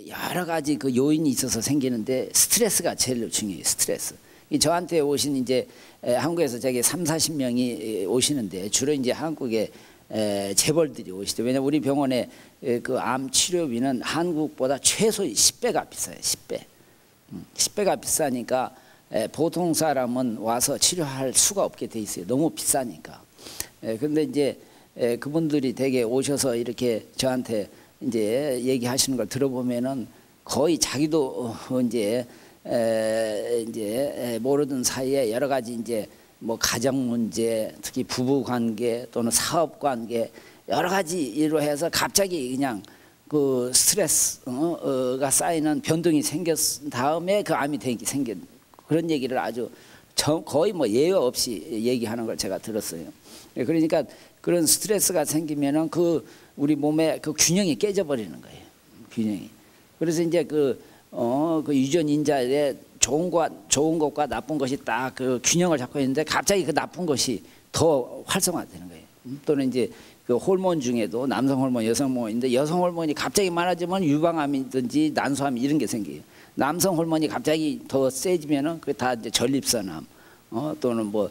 여러 가지 그 요인이 있어서 생기는데 스트레스가 제일 중요해요. 스트레스. 저한테 오신 이제 한국에서 저기 30-40명이 오시는데 주로 이제 한국에 재벌들이 오시죠. 왜냐면 우리 병원에 그 암 치료비는 한국보다 최소 10배가 비싸요. 10배. 10배가 비싸니까 보통 사람은 와서 치료할 수가 없게 돼 있어요. 너무 비싸니까. 그런데 이제 그분들이 되게 오셔서 이렇게 저한테 이제 얘기하시는 걸 들어보면은 거의 자기도 이제 모르던 사이에 여러 가지 이제 뭐 가정 문제, 특히 부부 관계 또는 사업 관계 여러 가지로 해서 갑자기 그냥 그 스트레스가 쌓이는 변동이 생겼 다음에 그 암이 생긴 그런 얘기를 아주 거의 뭐 예외 없이 얘기하는 걸 제가 들었어요. 그러니까 그런 스트레스가 생기면은 그 우리 몸의 그 균형이 깨져버리는 거예요. 균형이. 그래서 이제 그 유전 인자에 좋은 것과 나쁜 것이 딱 그 균형을 잡고 있는데 갑자기 그 나쁜 것이 더 활성화되는 거예요. 또는 이제 그 호르몬 중에도 남성 호르몬, 여성 호르몬인데 여성 호르몬이 갑자기 많아지면 유방암이든지 난소암 이런 게 생겨요. 남성 호르몬이 갑자기 더 세지면은 그 다 이제 전립선암 또는 뭐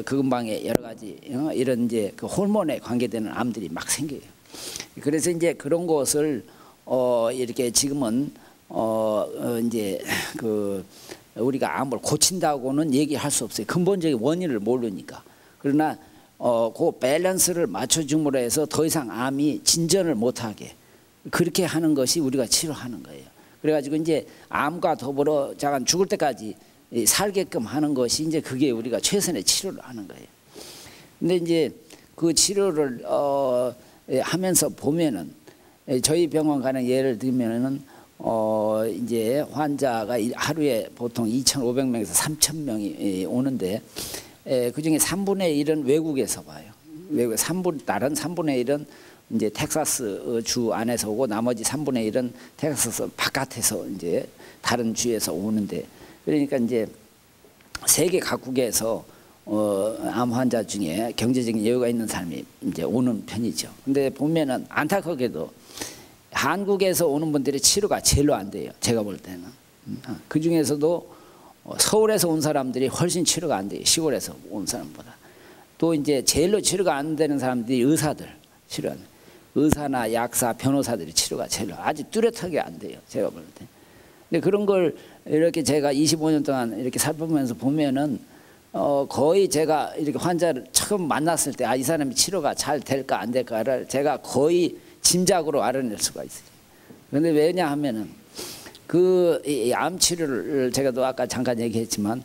근방에 여러 가지 이런 이제 그 호르몬에 관계되는 암들이 막 생겨요. 그래서 이제 그런 것을 이렇게 지금은 이제 그 우리가 암을 고친다고는 얘기할 수 없어요. 근본적인 원인을 모르니까. 그러나 그 밸런스를 맞춰줌으로 해서 더 이상 암이 진전을 못하게 그렇게 하는 것이 우리가 치료하는 거예요. 그래가지고 이제 암과 더불어 잠깐 죽을 때까지 살게끔 하는 것이 이제 그게 우리가 최선의 치료를 하는 거예요. 근데 이제 그 치료를 하면서 보면은 저희 병원 가는 예를 들면은 이제 환자가 하루에 보통 2,500명에서 3,000명이 오는데 그 중에 3분의 1은 외국에서 와요. 다른 3분의 1은 이제 텍사스 주 안에서 오고 나머지 3분의 1은 텍사스 바깥에서 이제 다른 주에서 오는데 그러니까 이제 세계 각국에서 암 환자 중에 경제적인 여유가 있는 사람이 이제 오는 편이죠. 근데 보면은 안타깝게도 한국에서 오는 분들의 치료가 제일로 안 돼요. 제가 볼 때는. 그 중에서도 서울에서 온 사람들이 훨씬 치료가 안 돼요. 시골에서 온 사람보다. 또 이제 제일로 치료가 안 되는 사람들이 의사들 치료하는. 의사나 약사, 변호사들이 치료가 제일로 아주 뚜렷하게 안 돼요. 제가 볼 때. 근데 그런 걸 이렇게 제가 25년 동안 이렇게 살펴보면서 보면은 거의 제가 이렇게 환자를 처음 만났을 때 이 사람이 치료가 잘 될까 안 될까를 제가 거의 짐작으로 알아낼 수가 있어요. 그런데 왜냐 하면은 그 암 치료를 제가 또 아까 잠깐 얘기했지만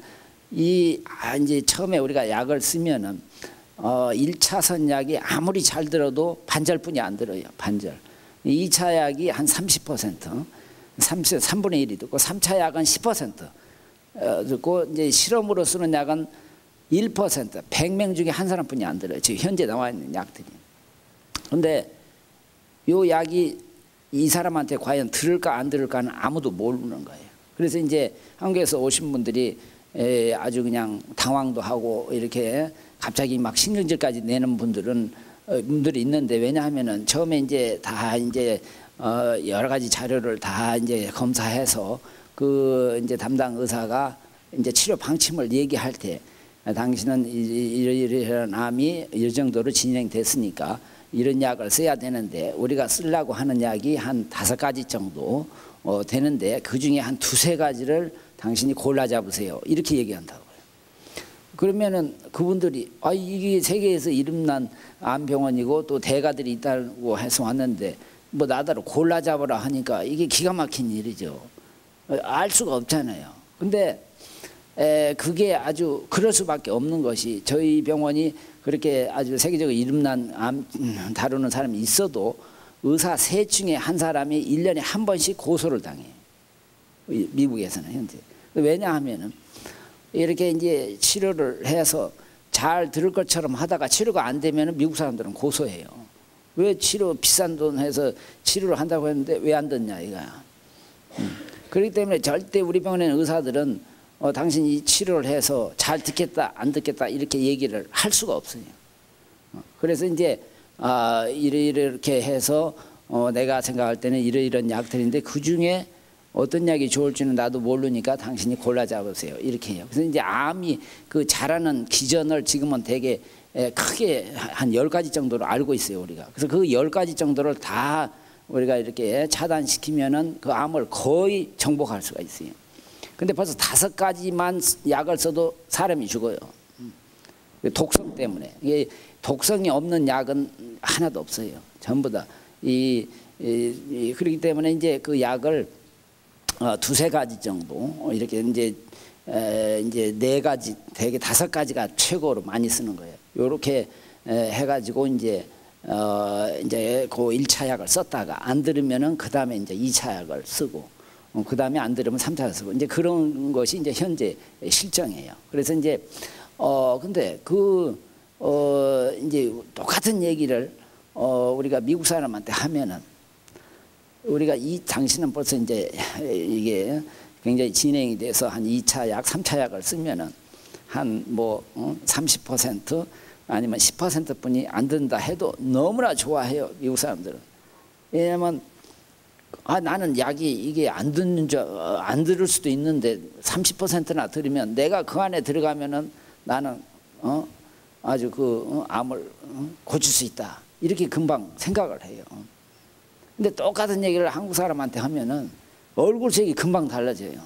이제 처음에 우리가 약을 쓰면은 1차선 약이 아무리 잘 들어도 반절뿐이 안 들어요. 반절. 2차 약이 한 30%, 3분의 1이 듣고 3차 약은 10%. 듣고 이제 실험으로 쓰는 약은 1%, 100명 중에 한 사람뿐이 안 들어요. 지금 현재 나와 있는 약들이. 그런데 요 약이 이 사람한테 과연 들을까 안 들을까는 아무도 모르는 거예요. 그래서 이제 한국에서 오신 분들이 아주 그냥 당황도 하고 이렇게 갑자기 막 신경질까지 내는 분들이 있는데 왜냐하면은 처음에 이제 다 이제 여러 가지 자료를 다 이제 검사해서 그 이제 담당 의사가 이제 치료 방침을 얘기할 때 당신은 이런 암이 이 정도로 진행됐으니까 이런 약을 써야 되는데 우리가 쓰려고 하는 약이 한 5가지 정도 되는데 그 중에 한 2-3가지를 당신이 골라 잡으세요. 이렇게 얘기한다고요. 그러면은 그분들이 이게 세계에서 이름난 암병원이고 또 대가들이 있다고 해서 왔는데 뭐 나더러 골라 잡으라 하니까 이게 기가 막힌 일이죠. 알 수가 없잖아요. 근데 그게 아주 그럴 수밖에 없는 것이 저희 병원이 그렇게 아주 세계적으로 이름난 암 다루는 사람이 있어도 의사 3 중에 한 사람이 1년에 한 번씩 고소를 당해요. 미국에서는 현재. 왜냐하면은 이렇게 이제 치료를 해서 잘 들을 것처럼 하다가 치료가 안 되면은 미국 사람들은 고소해요. 왜 치료 비싼 돈 해서 치료를 한다고 했는데 왜 안 듣냐 이거야. 그렇기 때문에 절대 우리 병원에는 의사들은 당신이 치료를 해서 잘 듣겠다 안 듣겠다 이렇게 얘기를 할 수가 없어요. 그래서 이제 이렇게 해서 내가 생각할 때는 이런 약들인데 그 중에 어떤 약이 좋을지는 나도 모르니까 당신이 골라 잡으세요. 이렇게 해요. 그래서 이제 암이 그 자라는 기전을 지금은 되게 크게 한 10가지 정도로 알고 있어요, 우리가. 그래서 그 10가지 정도를 다 우리가 이렇게 차단시키면은 그 암을 거의 정복할 수가 있어요. 근데 벌써 5가지만 약을 써도 사람이 죽어요. 독성 때문에. 이게 독성이 없는 약은 하나도 없어요. 전부 다. 그렇기 때문에 이제 그 약을 2~3가지 정도 이렇게 이제 4가지, 대개 5가지가 최고로 많이 쓰는 거예요. 요렇게 해가지고 이제 그 1차 약을 썼다가 안 들으면은 그 다음에 이제 2차 약을 쓰고, 그 다음에 안 들으면 3차 약을 쓰고, 이제 그런 것이 이제 현재 실정이에요. 그래서 이제 근데 이제 똑같은 얘기를 우리가 미국 사람한테 하면은, 우리가 당신은 벌써 이제 이게 굉장히 진행이 돼서 한 2차 약, 3차 약을 쓰면은 한 30% 아니면 10%뿐이 안 든다 해도 너무나 좋아해요, 미국 사람들은. 왜냐면 나는 약이 이게 안 들을 수도 있는데 30%나 들으면 내가 그 안에 들어가면은 나는 아주 암을 고칠 수 있다, 이렇게 금방 생각을 해요. 근데 똑같은 얘기를 한국 사람한테 하면은 얼굴색이 금방 달라져요.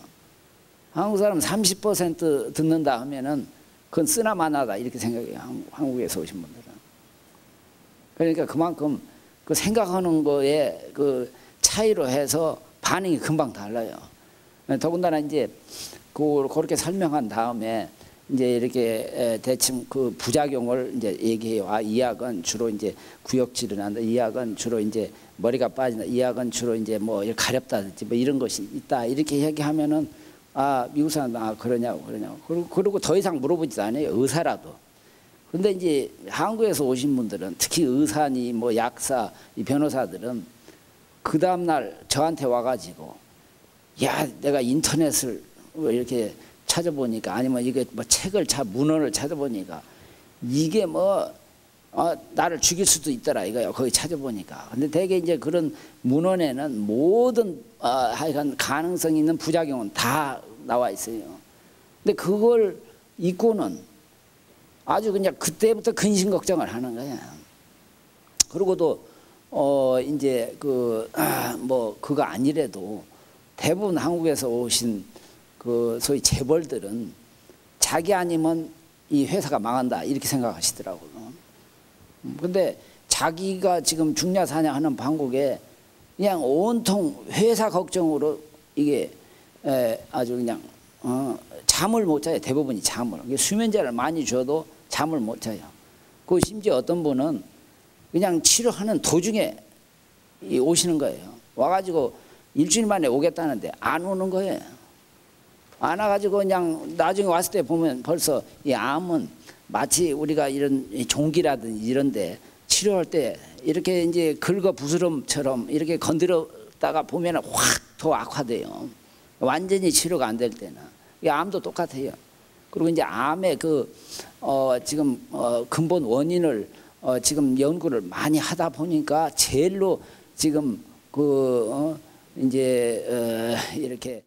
한국 사람 30% 듣는다 하면은 그건 쓰나마나다, 이렇게 생각해요, 한국에서 오신 분들은. 그러니까 그만큼 그 생각하는 거에 그 차이로 해서 반응이 금방 달라요. 더군다나 이제 그렇게 설명한 다음에 이제 이렇게 대충 그 부작용을 이제 얘기해요. 이 약은 주로 이제 구역질을 한다. 이 약은 주로 이제 머리가 빠진다. 이 약은 주로 이제 뭐 가렵다든지 뭐 이런 것이 있다, 이렇게 얘기하면은 미국 사람들 그러냐고. 그러고 더 이상 물어보지도 않아요, 의사라도. 근데 이제 한국에서 오신 분들은, 특히 의사니 뭐 약사, 이 변호사들은 그 다음날 저한테 와가지고, 야, 내가 인터넷을 이렇게 찾아보니까, 아니면 이게 뭐 문헌을 찾아보니까 이게 나를 죽일 수도 있더라 이거요, 거기 찾아보니까. 근데 대개 이제 그런 문헌에는 모든 하여간 가능성 있는 부작용은 다 나와 있어요. 근데 그걸 잊고는 아주 그냥 그때부터 근심 걱정을 하는 거야. 그러고도 이제 그거 아니래도 대부분 한국에서 오신 그 소위 재벌들은 자기 아니면 이 회사가 망한다, 이렇게 생각하시더라고요. 근데 자기가 지금 죽냐 사냐 하는 판국에 그냥 온통 회사 걱정으로 이게 아주 그냥 잠을 못 자요. 대부분이 잠을. 수면제를 많이 줘도 잠을 못 자요. 그 심지어 어떤 분은 그냥 치료하는 도중에 오시는 거예요. 와가지고 일주일 만에 오겠다는데 안 오는 거예요. 안 와가지고 그냥 나중에 왔을 때 보면 벌써 이 암은 마치 우리가 이런 종기라든지 이런데 치료할 때 이렇게 이제 긁어 부스럼처럼 이렇게 건드렸다가 보면 확 더 악화돼요. 완전히 치료가 안 될 때는. 이 암도 똑같아요. 그리고 이제 암의 지금 근본 원인을 지금 연구를 많이 하다 보니까 제일로 지금 이제 이렇게